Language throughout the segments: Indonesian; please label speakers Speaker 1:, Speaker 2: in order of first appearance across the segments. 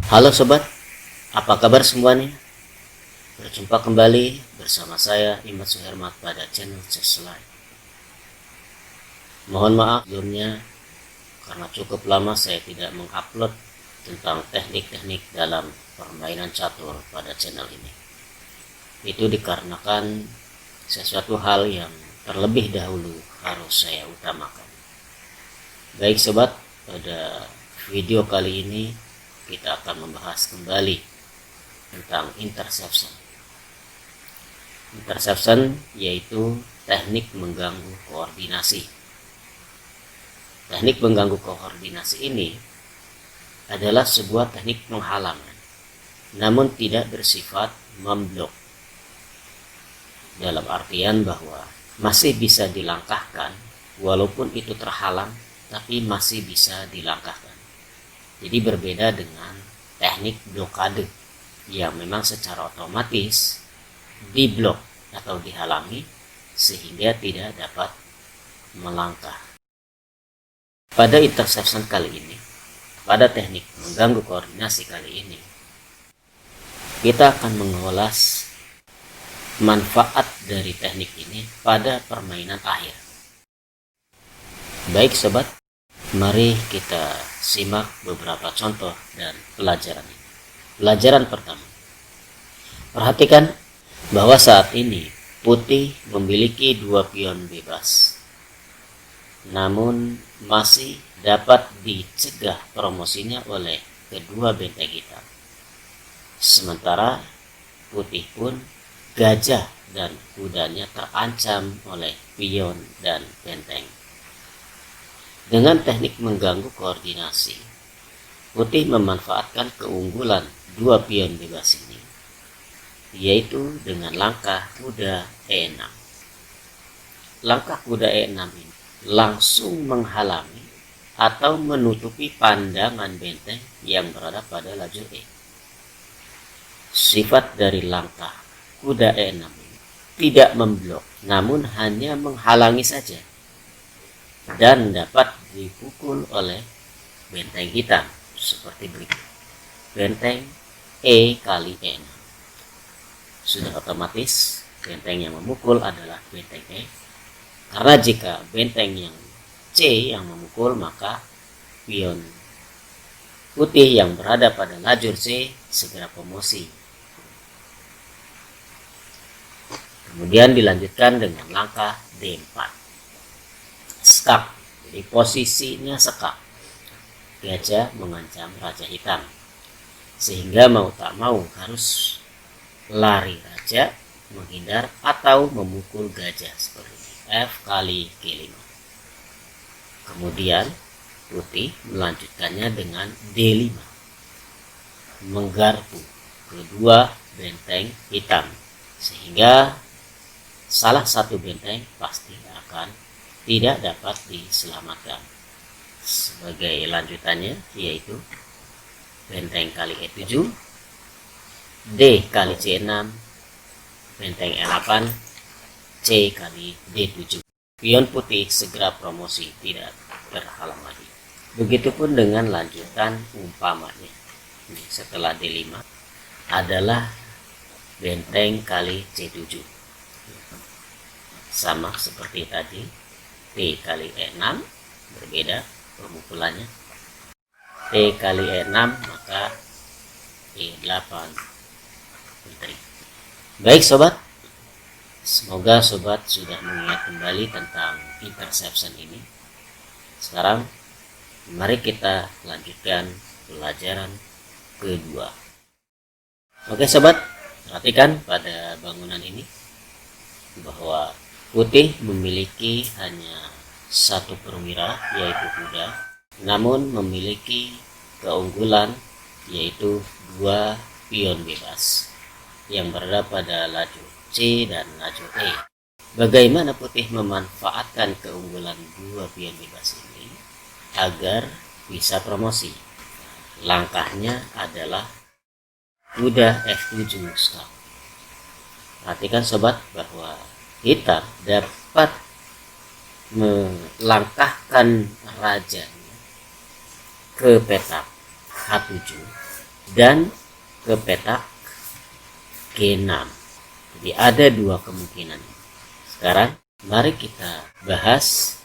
Speaker 1: Halo sobat, apa kabar semuanya? Berjumpa kembali bersama saya Imad Suhermat pada channel Ceslay. Mohon maaf sebelumnya karena cukup lama saya tidak mengupload tentang teknik-teknik dalam permainan catur pada channel ini. Itu dikarenakan sesuatu hal yang terlebih dahulu harus saya utamakan. Baik sobat, pada video kali ini kita akan membahas kembali tentang interception. Interception yaitu teknik mengganggu koordinasi. Teknik mengganggu koordinasi ini adalah sebuah teknik penghalangan, namun tidak bersifat memblok. Dalam artian bahwa masih bisa dilangkahkan, walaupun itu terhalang, tapi masih bisa dilangkahkan. Jadi berbeda dengan teknik blokade yang memang secara otomatis diblok atau dihalangi sehingga tidak dapat melangkah. Pada interception kali ini, pada teknik mengganggu koordinasi kali ini, kita akan mengulas manfaat dari teknik ini pada permainan akhir. Baik sobat, mari kita simak beberapa contoh dan pelajaran ini. Pelajaran pertama, perhatikan bahwa saat ini putih memiliki 2 pion bebas, namun masih dapat dicegah promosinya oleh kedua benteng hitam. Sementara putih pun gajah dan kudanya terancam oleh pion dan benteng. Dengan teknik mengganggu koordinasi, putih memanfaatkan keunggulan 2 pion bebas ini, yaitu dengan langkah kuda E6. Langkah kuda E6 ini langsung menghalangi atau menutupi pandangan benteng yang berada pada lajur E. Sifat dari langkah kuda E6 ini tidak memblok, namun hanya menghalangi saja dan dapat dipukul oleh benteng hitam seperti berikut. Benteng E kali E6. Sudah otomatis benteng yang memukul adalah benteng E, karena jika benteng yang C yang memukul, maka pion putih yang berada pada lajur C segera promosi. Kemudian dilanjutkan dengan langkah D4. Skak, jadi posisinya sekak. Gajah mengancam raja hitam, sehingga mau tak mau harus lari raja, menghindar atau memukul gajah seperti ini. F kali G5. Kemudian putih melanjutkannya dengan D5, menggarpu kedua benteng hitam, sehingga salah satu benteng pasti akan tidak dapat diselamatkan. Sebagai lanjutannya yaitu benteng kali E7, D kali C6, benteng E8, C kali D7. Pion putih segera promosi, tidak terhalang lagi. Begitupun dengan lanjutan umpamanya. Setelah D5 adalah benteng kali C7. Sama seperti tadi, T kali E6, berbeda pemukulannya. T kali E6 maka E8 putri. Baik sobat, semoga sobat sudah mengingat kembali tentang interception ini. Sekarang mari kita lanjutkan pelajaran kedua. Oke sobat, perhatikan pada bangunan ini bahwa putih memiliki hanya satu perwira, yaitu kuda, namun memiliki keunggulan yaitu 2 pion bebas yang berada pada lajur C dan lajur E. Bagaimana putih memanfaatkan keunggulan 2 pion bebas ini agar bisa promosi? Langkahnya adalah kuda F7 skak. Perhatikan sobat bahwa kita dapat melangkahkan rajanya ke petak H7 dan ke petak G6. Jadi ada dua kemungkinan. Sekarang mari kita bahas,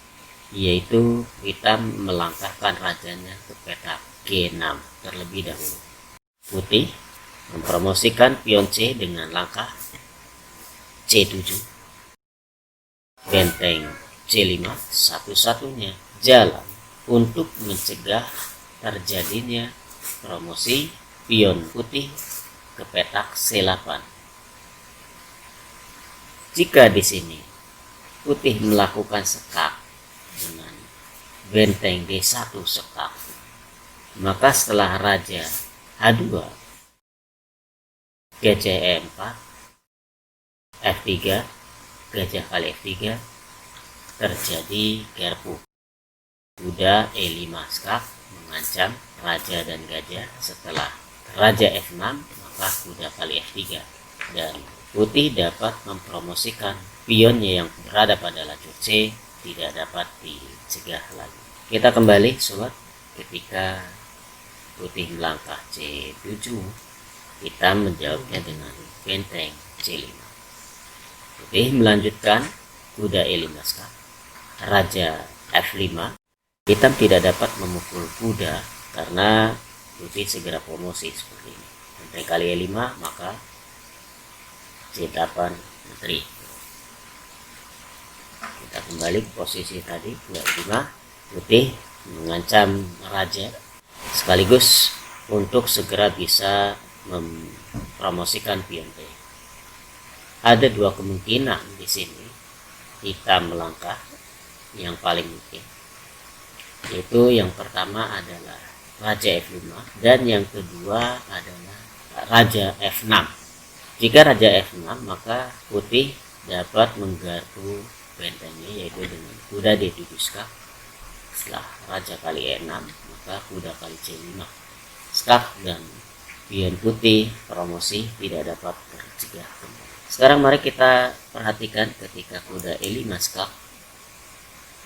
Speaker 1: yaitu hitam melangkahkan rajanya ke petak G6 terlebih dahulu. Putih mempromosikan pion C dengan langkah C7. Benteng C5 satu-satunya jalan untuk mencegah terjadinya promosi pion putih ke petak C8. Jika di sini putih melakukan sekak dengan benteng D1 sekak, maka setelah raja H2, gajah E4, F3, gajah kali F3, terjadi gerpu. Kuda E5 skak mengancam raja dan gajah. Setelah raja F6, maka kuda kali F3, dan putih dapat mempromosikan pionnya yang berada pada lajur C tidak dapat dicegah lagi. Kita kembali sobat, ketika putih melangkah C7, hitam menjawabnya dengan benteng C5. Putih melanjutkan kuda E5 skak, raja F5. Hitam tidak dapat memukul kuda karena putih segera promosi seperti ini. Benteng kali E5, maka C8 menteri. Kita kembali ke posisi tadi, kuda E5. Putih mengancam raja sekaligus untuk segera bisa mempromosikan pion B. Ada dua kemungkinan di sini hitam melangkah yang paling mungkin, yaitu yang pertama adalah raja F5 dan yang kedua adalah raja F6. Jika raja F6, maka putih dapat menggarpu bentengnya, yaitu dengan kuda D7 skak. Setelah raja kali E6, maka kuda kali C5 skak, dan pion putih promosi tidak dapat tercegah kembali. Sekarang mari kita perhatikan ketika kuda E5 skak,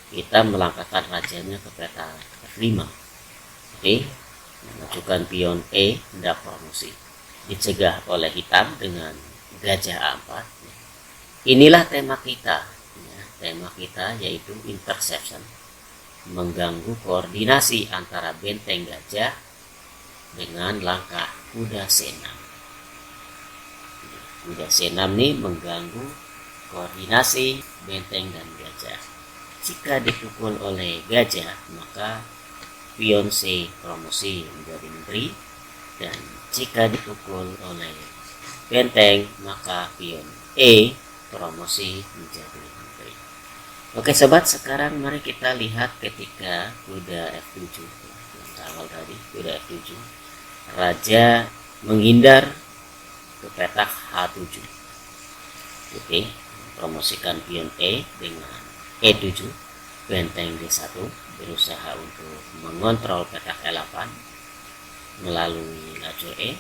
Speaker 1: kita melangkahkan rajanya ke petak F5. Oke, mengajukan pion E hendak promosi, dicegah oleh hitam dengan gajah A4. Inilah tema kita, tema kita yaitu interception, mengganggu koordinasi antara benteng gajah dengan langkah kuda C6. Kuda C6 ini mengganggu koordinasi benteng dan gajah. Jika dipukul oleh gajah, maka pion C promosi menjadi menteri, dan jika dipukul oleh benteng, maka pion E promosi menjadi menteri. Oke sobat, sekarang mari kita lihat ketika kuda F7, yang awal tadi, kuda F7, raja menghindar ke petak H7. Oke, promosikan pion E dengan E7, benteng D1 berusaha untuk mengontrol petak E8 melalui lajur E,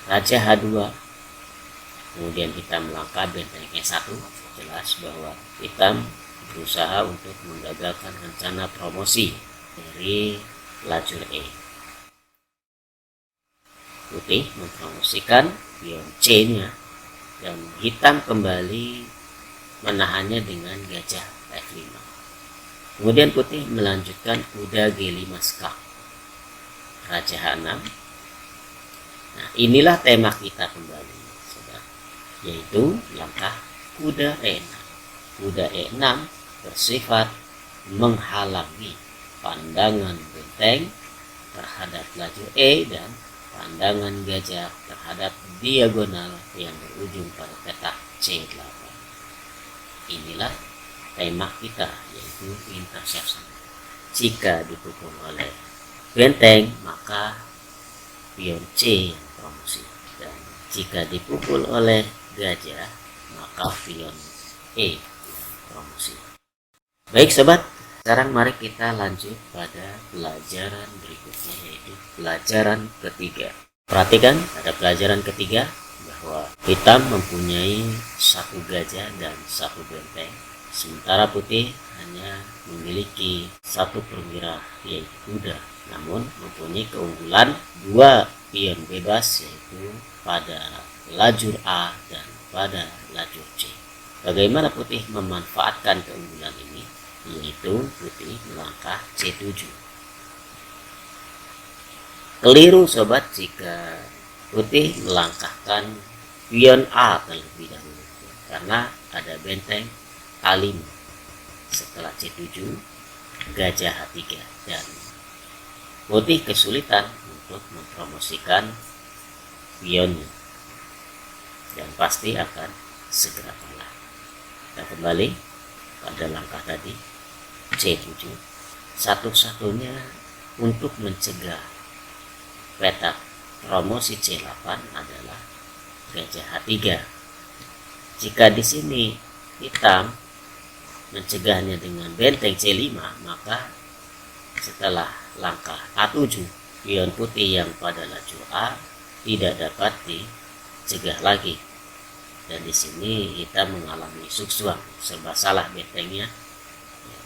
Speaker 1: raja H2, kemudian hitam melangkah benteng E1. Jelas bahwa hitam berusaha untuk menggagalkan rencana promosi dari lajur E. Putih mempromosikan pion C-nya, dan hitam kembali menahannya dengan gajah F5. Kemudian putih melanjutkan kuda G5 skak, raja H6. Nah, inilah tema kita kembali, saudara, yaitu langkah kuda E6. Kuda E6 bersifat menghalangi pandangan benteng terhadap lajur E dan pandangan gajah terhadap diagonal yang berujung pada petak C8. Inilah tema kita, yaitu interception. Jika dipukul oleh benteng, maka pion C yang promosi, dan jika dipukul oleh gajah, maka pion E yang promosi. Baik sobat, sekarang mari kita lanjut pada pelajaran berikutnya, yaitu pelajaran ketiga. Perhatikan pada pelajaran ketiga bahwa hitam mempunyai satu gajah dan satu benteng, sementara putih hanya memiliki satu perwira, yaitu kuda namun mempunyai keunggulan dua pion bebas, yaitu pada lajur A dan pada lajur C. Bagaimana putih memanfaatkan keunggulan ini? Yaitu putih melangkah C7. Keliru sobat jika putih melangkahkan pion A terlebih dahulu, karena ada benteng K5. Setelah C7, gajah H3, dan putih kesulitan untuk mempromosikan pionnya dan pasti akan segera kalah. Kita kembali pada langkah tadi, C7. Satu-satunya untuk mencegah petak promosi C8 adalah gajah H3. Jika di sini hitam mencegahnya dengan benteng C5, maka setelah langkah A7, pion putih yang pada lajur A tidak dapat dicegah lagi. Dan di sini hitam mengalami suksuang, serba salah bentengnya.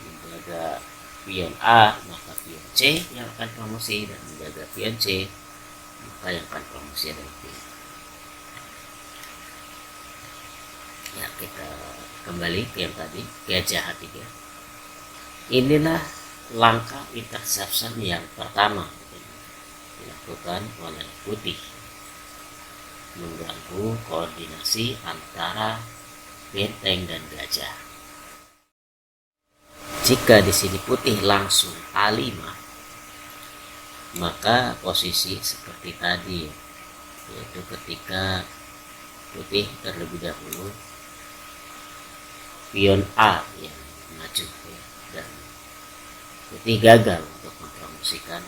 Speaker 1: Menjaga pion A, maka pion C yang akan promosi, dan menjaga pion C, maka yang akan promosi adalah pion. Ya, kita kembali ke yang tadi, gajah H3. Inilah langkah interception yang pertama dilakukan oleh putih, mengganggu koordinasi antara benteng dan gajah. Jika di sini putih langsung A5, maka posisi seperti tadi, yaitu ketika putih terlebih dahulu pion A yang maju, dan putih gagal untuk mempromosikan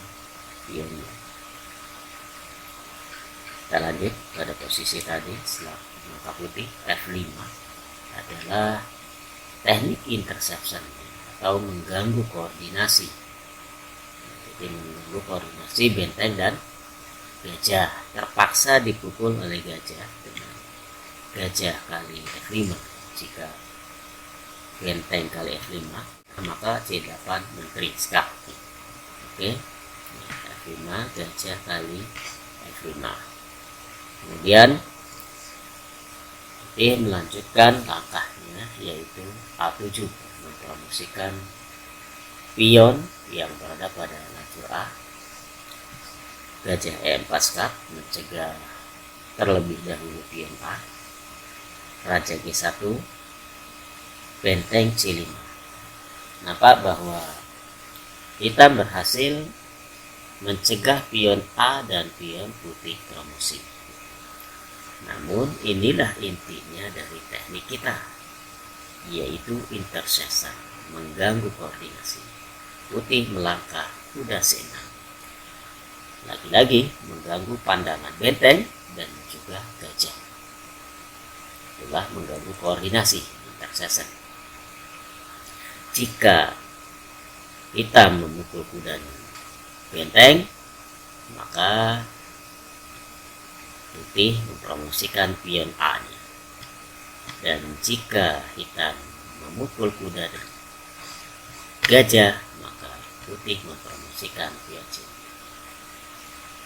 Speaker 1: pionnya. Kita lanjut pada posisi tadi. Setelah langkah putih F5 adalah teknik interception atau mengganggu koordinasi. Jadi mengganggu koordinasi benteng dan gajah, terpaksa dipukul oleh gajah dengan gajah kali F5. Jika benteng kali F5, maka C8 menteriskap. Oke, F5, gajah kali F5. Kemudian putih melanjutkan langkahnya, yaitu A7, mempromosikan pion yang berada pada lajur A. Gajah E4 skap mencegah terlebih dahulu pion A. Raja G1, benteng C5. Nampak bahwa hitam berhasil mencegah pion A dan pion putih promosi. Namun inilah intinya dari teknik kita, yaitu interception, mengganggu koordinasi. Putih melangkah kuda C6, lagi-lagi mengganggu pandangan benteng dan juga gajah. Itulah mengganggu koordinasi, interception. Jika hitam memukul kuda benteng, maka putih mempromosikan pion A-nya. Dan jika hitam memukul kuda dan gajah, maka putih mempromosikan pion C.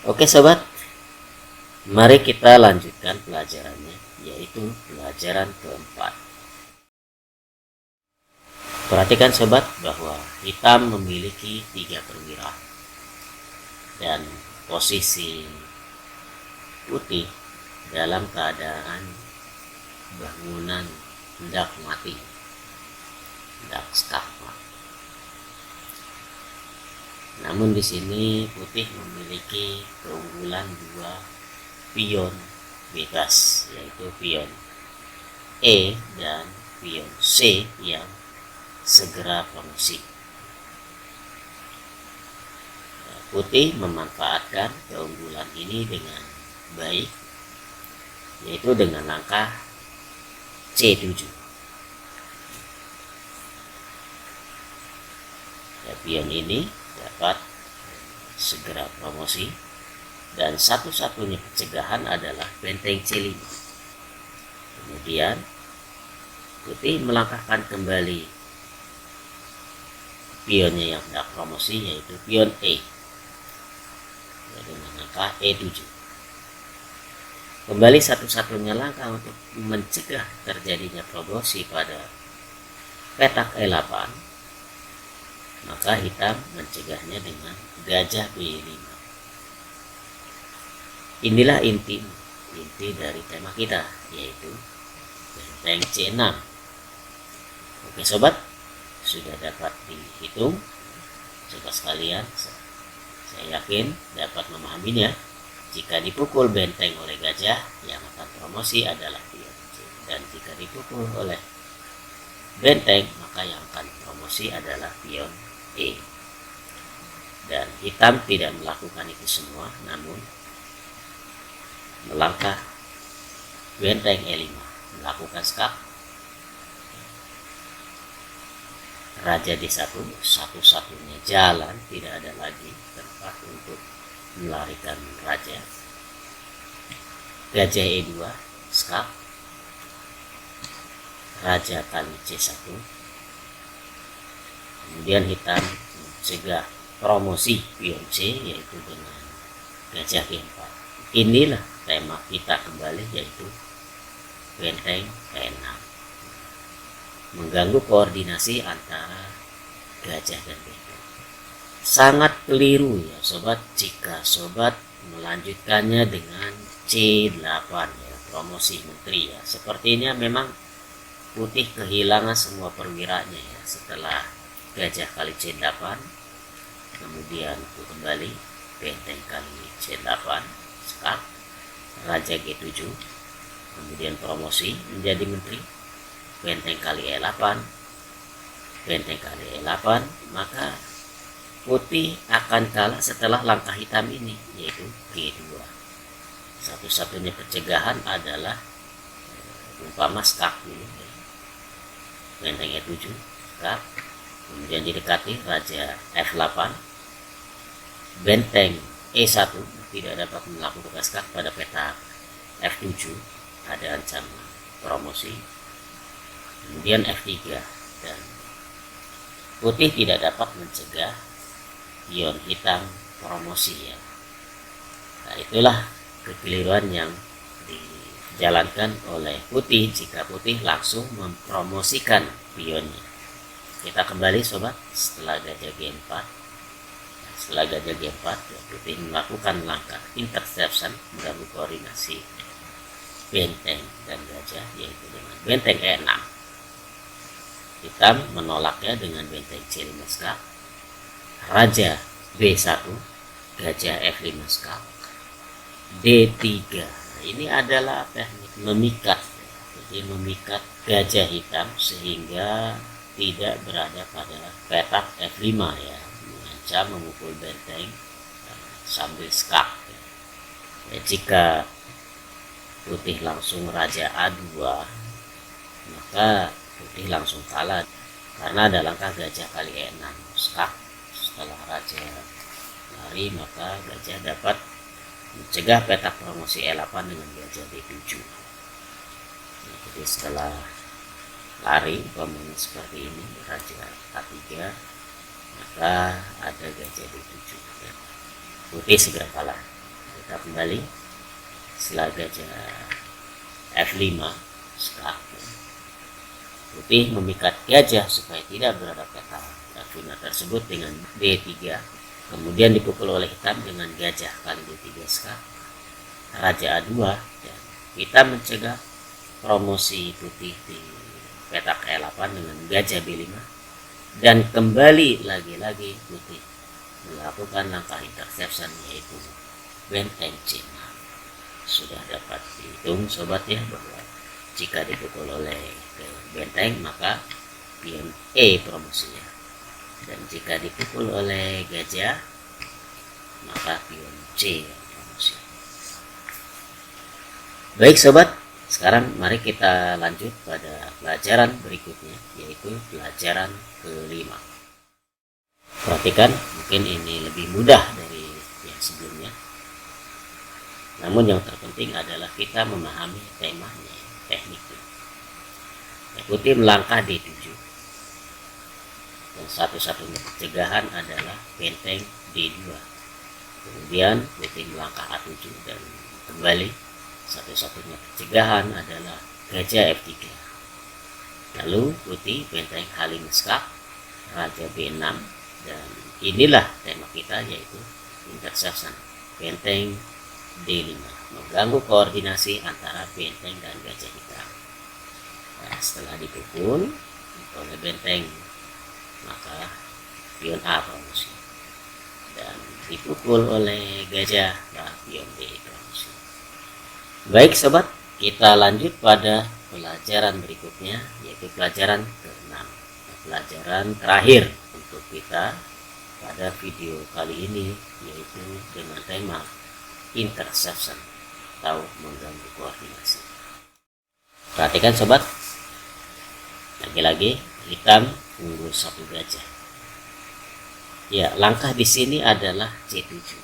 Speaker 1: Oke sobat, mari kita lanjutkan pelajarannya, yaitu pelajaran keempat. Perhatikan sobat bahwa hitam memiliki 3 perwira dan posisi putih dalam keadaan bangunan hendak mati, hendak skakmat. Namun di sini putih memiliki keunggulan 2 pion bebas, yaitu pion E dan pion C yang segera promosi. Putih memanfaatkan keunggulan ini dengan baik, yaitu dengan langkah C7. Ya, pion ini dapat segera promosi, dan satu-satunya pencegahan adalah benteng C5. Kemudian putih melangkahkan kembali pionnya yang hendak promosi, yaitu pion E. langkah E7. Kembali satu-satunya langkah untuk mencegah terjadinya promosi pada petak E8, maka hitam mencegahnya dengan gajah B5. Inilah inti dari tema kita, yaitu benteng C6. Oke sobat, sudah dapat dihitung. Coba sekalian, saya yakin dapat memahaminya. Jika dipukul benteng oleh gajah, yang akan promosi adalah pion C. Dan jika dipukul oleh benteng, maka yang akan promosi adalah pion E. Dan hitam tidak melakukan itu semua, namun melangkah benteng E5, melakukan skak raja D1, satu-satunya jalan, tidak ada lagi tempat untuk melarikan raja. Gajah E2, skak raja kali C1. Kemudian hitam mencegah promosi pion C, yaitu dengan gajah G4. Inilah tema kita kembali, yaitu benteng E6, mengganggu koordinasi antara gajah dan benteng. Sangat keliru ya sobat jika sobat melanjutkannya dengan C8 ya, promosi menteri ya. Sepertinya memang putih kehilangan semua perwiranya ya setelah gajah kali C8, kemudian kembali benteng kali C8, skak raja G7, kemudian promosi menjadi menteri, benteng kali E8, benteng kali E8, maka putih akan kalah setelah langkah hitam ini, yaitu G2. Satu-satunya pencegahan adalah umpama skak dulu, benteng E7, skak, kemudian didekati raja F8, benteng E1 tidak dapat melakukan skak pada peta F7, ada ancaman promosi, kemudian F3, dan putih tidak dapat mencegah pion hitam promosi ya. Nah, itulah kekeliruan yang dijalankan oleh putih jika putih langsung mempromosikan pionnya. Kita kembali sobat, setelah gajah G4, setelah gajah G4 ya, putih melakukan langkah interception, mengganggu koordinasi benteng dan gajah, yaitu dengan benteng E6. Hitam menolaknya dengan benteng C5 skak, raja B1, gajah F5 skak, D3. Ini adalah teknik memikat, jadi memikat gajah hitam sehingga tidak berada pada petak F5 ya, mengancam memukul benteng sambil skak ya. Jika putih langsung raja A2, maka putih langsung kalah karena ada langkah gajah kali E6 skak. Setelah raja lari, maka gajah dapat mencegah petak promosi E8 dengan gajah D7. Nah, jadi setelah lari umpamanya seperti ini, raja A3, maka ada gajah D7 ya. Putih segera kalah. Kita kembali setelah gajah F5 skak, putih memikat gajah supaya tidak berada peta F5 tersebut dengan D3, kemudian dipukul oleh hitam dengan gajah kali D3 skak, raja A2, dan hitam mencegah promosi putih di petak E8 dengan gajah B5, dan kembali lagi-lagi putih melakukan langkah interception, yaitu benteng C6. Sudah dapat dihitung sobat ya, bahwa jika dipukul oleh benteng maka pion E promosinya, dan jika dipukul oleh gajah maka pion C promosi. Baik sobat, sekarang mari kita lanjut pada pelajaran berikutnya, yaitu pelajaran kelima. Perhatikan, mungkin ini lebih mudah dari yang sebelumnya, namun yang terpenting adalah kita memahami temanya, tekniknya. Putih melangkah D7, dan satu-satunya pencegahan adalah benteng D2. Kemudian putih melangkah A7 dan kembali. Satu-satunya pencegahan adalah gajah F3. Lalu putih benteng H5 skak, raja B6, dan inilah tema kita, yaitu interception, benteng D5, mengganggu koordinasi antara benteng dan gajah hitam. Nah, setelah dipukul oleh benteng, maka pion A promosi, dan dipukul oleh gajah, nah pion B promosi. Baik sobat, kita lanjut pada pelajaran berikutnya, yaitu pelajaran ke-6, pelajaran terakhir untuk kita pada video kali ini, yaitu dengan tema interception atau mengganggu koordinasi. Perhatikan sobat, lagi-lagi hitam unggul 1 gajah. Ya, langkah di sini adalah C7.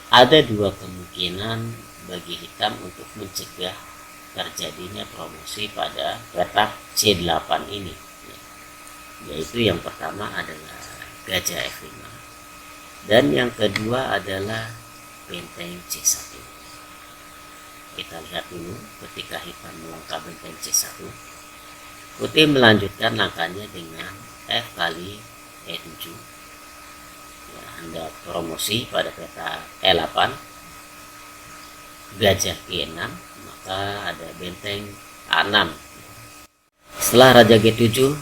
Speaker 1: Ada 2 kemungkinan bagi hitam untuk mencegah terjadinya promosi pada petak C8 ini, yaitu yang pertama adalah gajah F5 dan yang kedua adalah benteng C1. Kita lihat dulu, ketika hitam melangkah benteng C1, putih melanjutkan langkahnya dengan F kali E7, ya, hendak promosi pada peta E8, gajah G6, maka ada benteng A6. Setelah raja G7,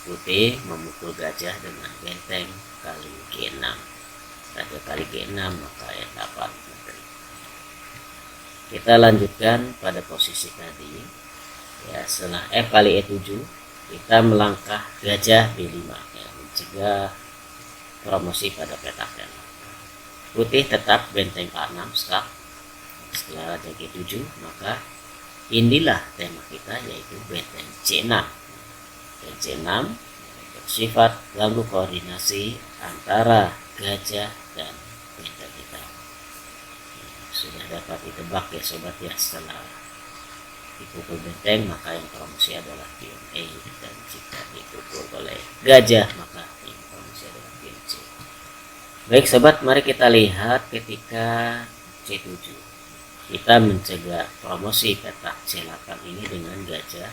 Speaker 1: putih memukul gajah dengan benteng kali G6, raja kali G6, maka E8. Kita lanjutkan pada posisi tadi, ya. Setelah F kali E7, kita melangkah gajah B5, ya, mencegah promosi pada petak E8. Putih tetap benteng A6 skak. Setelah raja G7, maka inilah tema kita, yaitu benteng C6. Benteng C6 bersifat ganggu koordinasi antara gajah dan benteng hitam. Sudah dapat ditebak ya sobat ya, setelah dipukul benteng maka yang promosi adalah pion E, dan jika dipukul oleh gajah maka yang promosi adalah pion C. Baik sobat, mari kita lihat ketika C7. Kita mencegah promosi petak C8 ini dengan gajah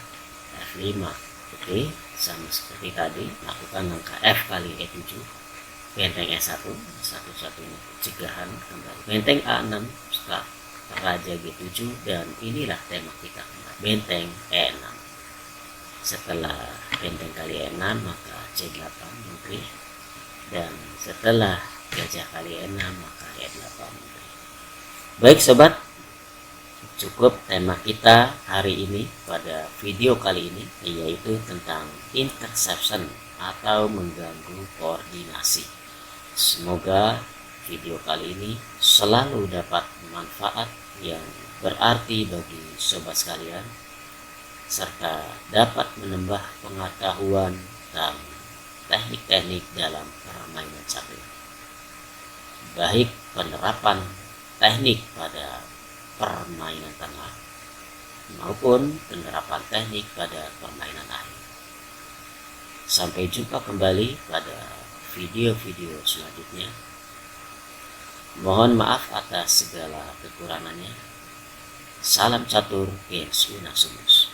Speaker 1: F5. Oke, sama seperti tadi, lakukan langkah F kali E7, benteng E1, satu-satunya pencegahan kembali. Benteng A6 skak, raja G7, dan inilah tema kita kembali, benteng E6. Setelah benteng kali E6 maka C8 menteri, dan setelah gajah kali E6 maka E8 menteri. Baik sobat, cukup tema kita hari ini pada video kali ini, yaitu tentang interception atau mengganggu koordinasi. Semoga video kali ini selalu dapat manfaat yang berarti bagi sobat sekalian, serta dapat menambah pengetahuan dan teknik-teknik dalam permainan catur, baik penerapan teknik pada permainan tengah maupun penerapan teknik pada permainan akhir. Sampai jumpa kembali pada video-video selanjutnya. Mohon maaf atas segala kekurangannya. Salam catur, Gens Unasumus.